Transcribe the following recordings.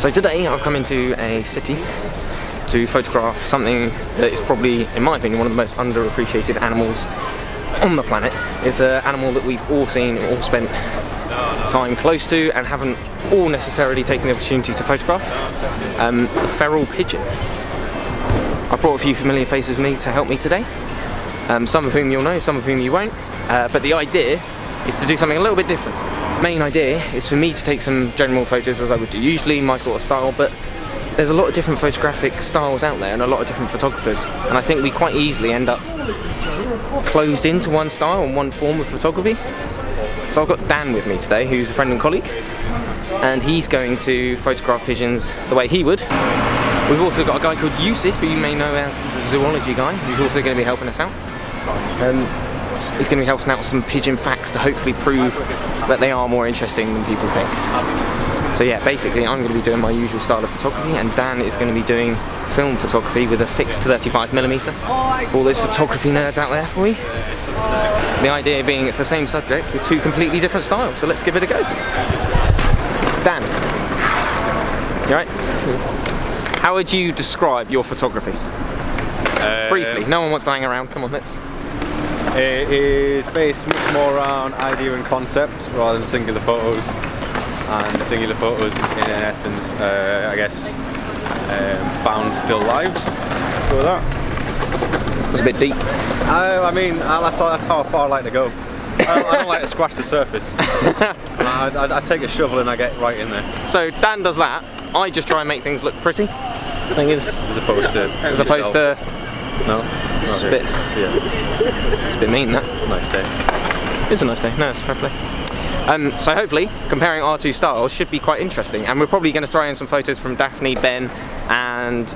So today I've come into a city to photograph something that is probably, in my opinion, one of the most underappreciated animals on the planet. It's an animal that we've all seen, all spent time close to, and haven't all necessarily taken the opportunity to photograph. The feral pigeon. I brought a few familiar faces with me to help me today. Some of whom you'll know, some of whom you won't. But the idea is to do something a little bit different. Main idea is for me to take some general photos as I would do usually, my sort of style, but there's a lot of different photographic styles out there and a lot of different photographers, and I think we quite easily end up closed into one style and one form of photography. So I've got Dan with me today, who's a friend and colleague, and he's going to photograph pigeons the way he would. We've also got a guy called Yussef, who you may know as the zoology guy, who's also going to be helping us out. He's going to be helping out with some pigeon facts to hopefully prove that they are more interesting than people think. So yeah, basically I'm going to be doing my usual style of photography, and Dan is going to be doing film photography with a fixed 35mm. All those photography nerds out there for you. The idea being it's the same subject with two completely different styles, so let's give it a go. Dan, you alright? How would you describe your photography? Briefly, no one wants to hang around, come on, let's... It is based much more around idea and concept rather than singular photos. And singular photos, in essence, I guess, found still lives. Go with that. It's a bit deep. I mean, that's how far I like to go. I don't like to scratch the surface. I take a shovel and I get right in there. So Dan does that. I just try and make things look pretty. The thing is, as opposed to. No. It's a bit. Yeah. It's a bit mean, that. It's a nice day. It's a nice day. No, it's fair play. So hopefully, comparing our two styles should be quite interesting, and we're probably going to throw in some photos from Daphne, Ben, and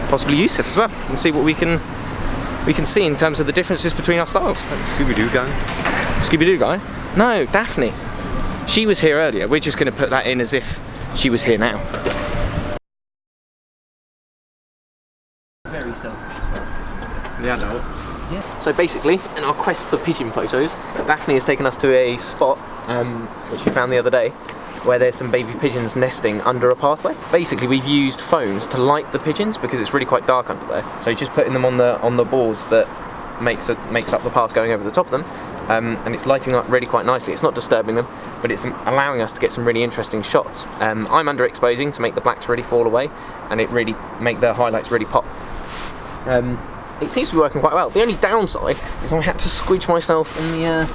possibly Yussef as well, and see what we can see in terms of the differences between our styles. Scooby-Doo guy. Scooby-Doo guy? No, Daphne. She was here earlier. We're just going to put that in as if she was here now. Very selfish as well. Yeah, no. Yeah. So basically, in our quest for pigeon photos, Daphne has taken us to a spot which she found the other day, where there's some baby pigeons nesting under a pathway. Basically, we've used phones to light the pigeons because it's really quite dark under there. So just putting them on the boards that makes up the path going over the top of them, and it's lighting up really quite nicely. It's not disturbing them, but it's allowing us to get some really interesting shots. I'm underexposing to make the blacks really fall away, and it really make the highlights really pop. It seems to be working quite well. The only downside is I had to squidge myself in a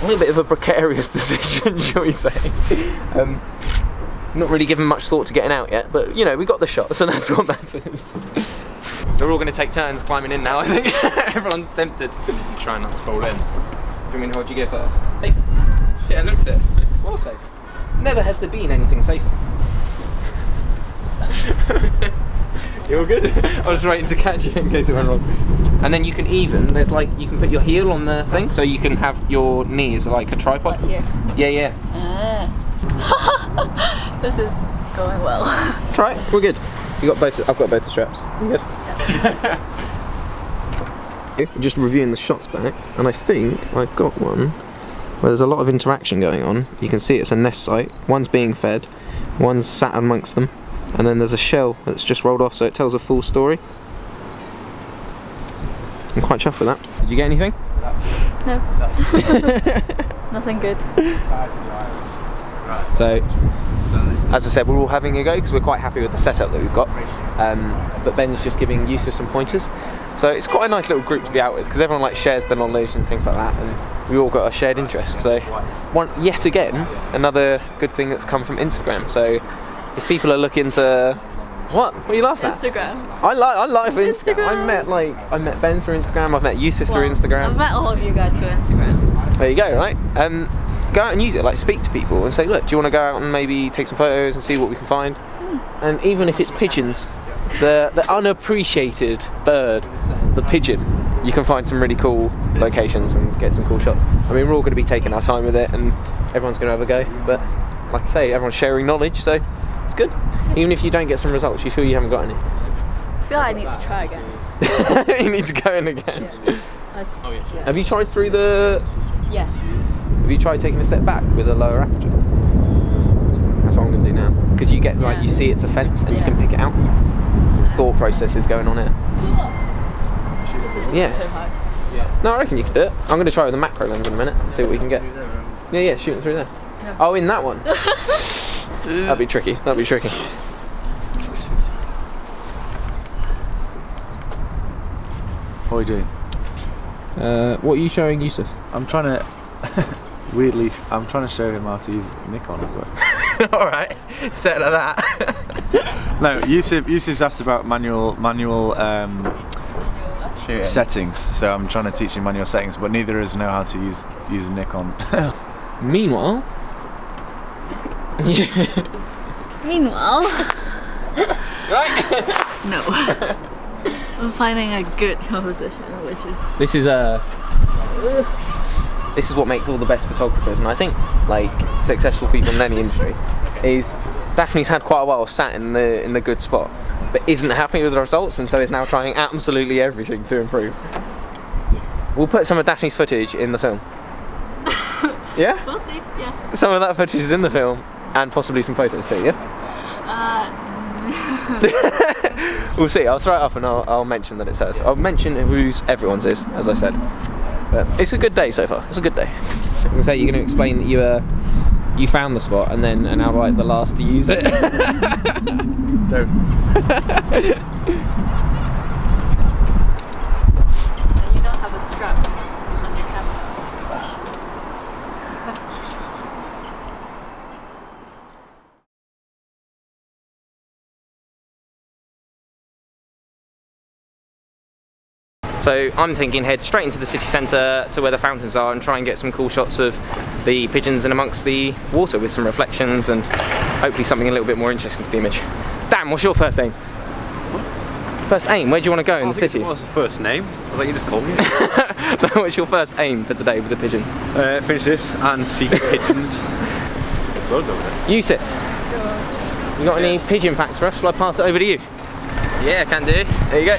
little bit of a precarious position, shall we say. Not really given much thought to getting out yet, but you know, we got the shot, so that's what matters. So we're all going to take turns climbing in now, I think. Everyone's tempted. Try not to fall in. Do you mean hold you go first? Safe? Yeah, looks it. It's well safe. Never has there been anything safer. You all good? I was waiting to catch it in case it went wrong. And then you can there's like, you can put your heel on the thing, so you can have your knee as like a tripod. Right here? Yeah. This is going well. That's right, we're good. I've got both the straps. We're good. Yeah. Just reviewing the shots back, and I think I've got one where there's a lot of interaction going on. You can see it's a nest site. One's being fed, one's sat amongst them. And then there's a shell that's just rolled off, so it tells a full story. I'm quite chuffed with that. Did you get anything? No. Nothing good. So, as I said, we're all having a go because we're quite happy with the setup that we've got. But Ben's just giving Yussef some pointers. So it's quite a nice little group to be out with because everyone like shares the knowledge and things like that, and we all got a shared interest. So, yet again, another good thing that's come from Instagram. So, if people are looking to... What are you laughing at? Instagram. I like Instagram. I met Ben through Instagram. I've met Yussef through Instagram. I've met all of you guys through Instagram. There you go, right? Go out and use it. Like, speak to people and say, look, do you want to go out and maybe take some photos and see what we can find? And even if it's pigeons, the unappreciated bird, the pigeon, you can find some really cool locations and get some cool shots. I mean, we're all going to be taking our time with it, and everyone's going to have a go. But like I say, everyone's sharing knowledge, so it's good. Even if you don't get some results, you feel you haven't got any. I feel like I need to try again. You need to go in again. Yeah. Have you tried through the... Yes. Have you tried taking a step back with a lower aperture? That's what I'm going to do now. because you get like you see it's a fence and you can pick it out. Thought process is going on here. Yeah. So hard. No, I reckon you could do it. I'm going to try with a macro lens in a minute. See what we can get. Yeah, shooting through there. No. Oh, in that one. That'd be tricky. That'd be tricky. What are we doing? What are you showing, Yussef? I'm trying to weirdly. I'm trying to show him how to use Nikon. But All right, settle that. no, Yussef's asked about manual settings. So I'm trying to teach him manual settings, but neither of us know how to use a Nikon. Meanwhile. Meanwhile. Right. No. I'm finding a good composition, which is. This is what makes all the best photographers, and I think like successful people in any industry is Daphne's had quite a while sat in the good spot, but isn't happy with the results, and so is now trying absolutely everything to improve. Yes. We'll put some of Daphne's footage in the film. Yeah? We'll see, yes. Some of that footage is in the film, and possibly some photos too, yeah? We'll see, I'll throw it up and I'll mention that it's hers. I'll mention whose everyone's is, as I said. But it's a good day so far, it's a good day. As I say, you're going to explain that you found the spot and then are now like the last to use it. Don't. You don't have a strap on your camera. So I'm thinking head straight into the city centre to where the fountains are and try and get some cool shots of the pigeons in amongst the water with some reflections and hopefully something a little bit more interesting to the image. Dan, what's your first aim? First aim? Where do you want to go in the city? What's the first name? I thought you just called me. No, what's your first aim for today with the pigeons? Finish this and see pigeons. There's loads over there. Yussef, you got any pigeon facts for us? Shall I pass it over to you? Yeah, can do. There you go.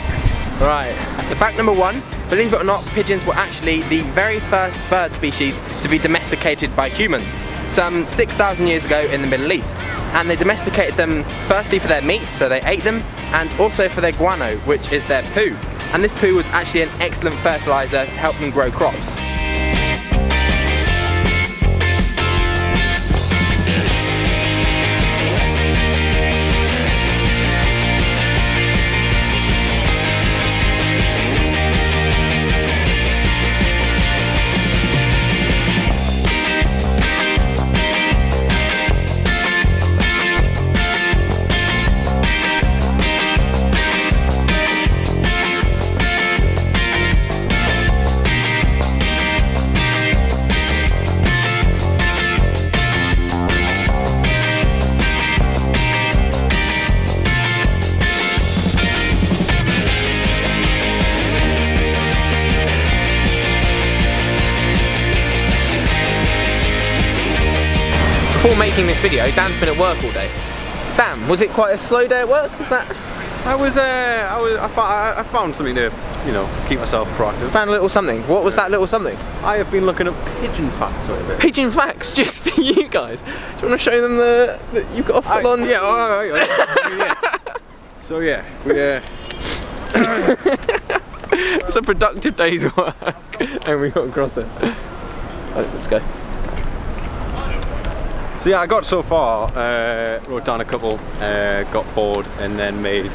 Right. The fact number one, believe it or not, pigeons were actually the very first bird species to be domesticated by humans, some 6,000 years ago in the Middle East. And they domesticated them firstly for their meat, so they ate them, and also for their guano, which is their poo. And this poo was actually an excellent fertilizer to help them grow crops. Before making this video, Dan's been at work all day. Dan, was it quite a slow day at work? Was that? I found something to, keep myself proactive. Found a little something. What was that little something? I have been looking at pigeon facts a little bit. Pigeon facts, just for you guys. Do you want to show them that you've got a full on? Yeah, yeah. So yeah, It's a productive day's work, and we got across it. Right, let's go. So yeah, I got so far, wrote down a couple, got bored, and then made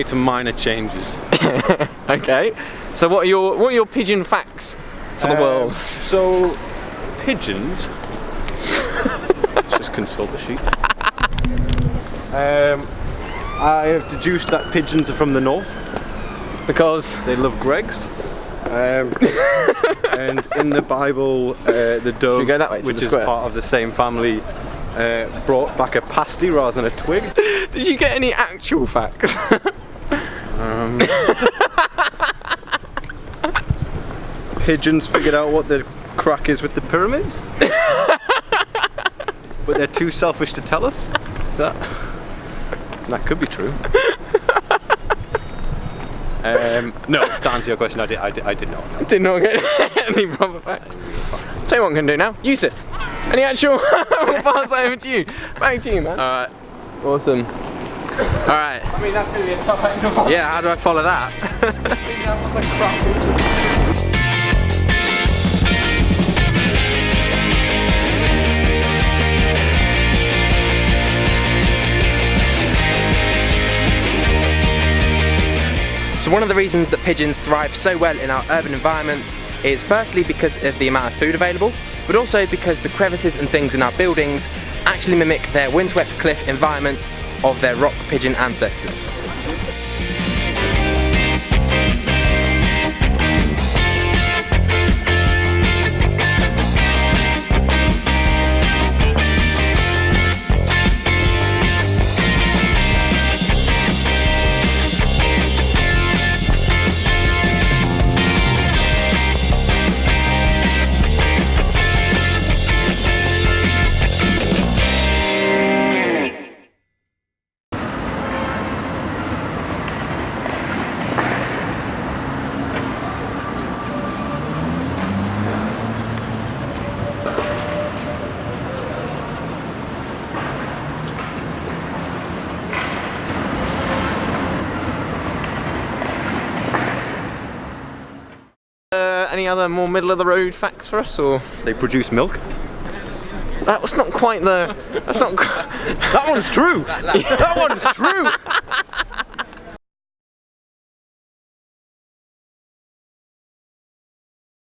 some minor changes. Okay. So what are your pigeon facts for the world? So pigeons. Let's just consult the sheet. I have deduced that pigeons are from the north Because they love Greggs. And in the Bible, the dove, we go that way to which the is square? part of the same family, brought back a pasty rather than a twig. did you get any actual facts? Pigeons figured out what the crack is with the pyramids, but they're too selfish to tell us. That could be true. No, to answer your question, I did not. Did not get any proper facts. Tell you what I'm going to do now. Yussef, Any actual? We'll pass that over to you. Back to you, man. Alright. Awesome. Alright. I mean, that's going to be a tough act to follow. Yeah, how do I follow that? So one of the reasons that pigeons thrive so well in our urban environments is firstly because of the amount of food available, but also because the crevices and things in our buildings actually mimic their windswept cliff environment of their rock pigeon ancestors. Any other more middle of the road facts for us, or? They produce milk. That was not quite the. That's not. That one's true. That one's true.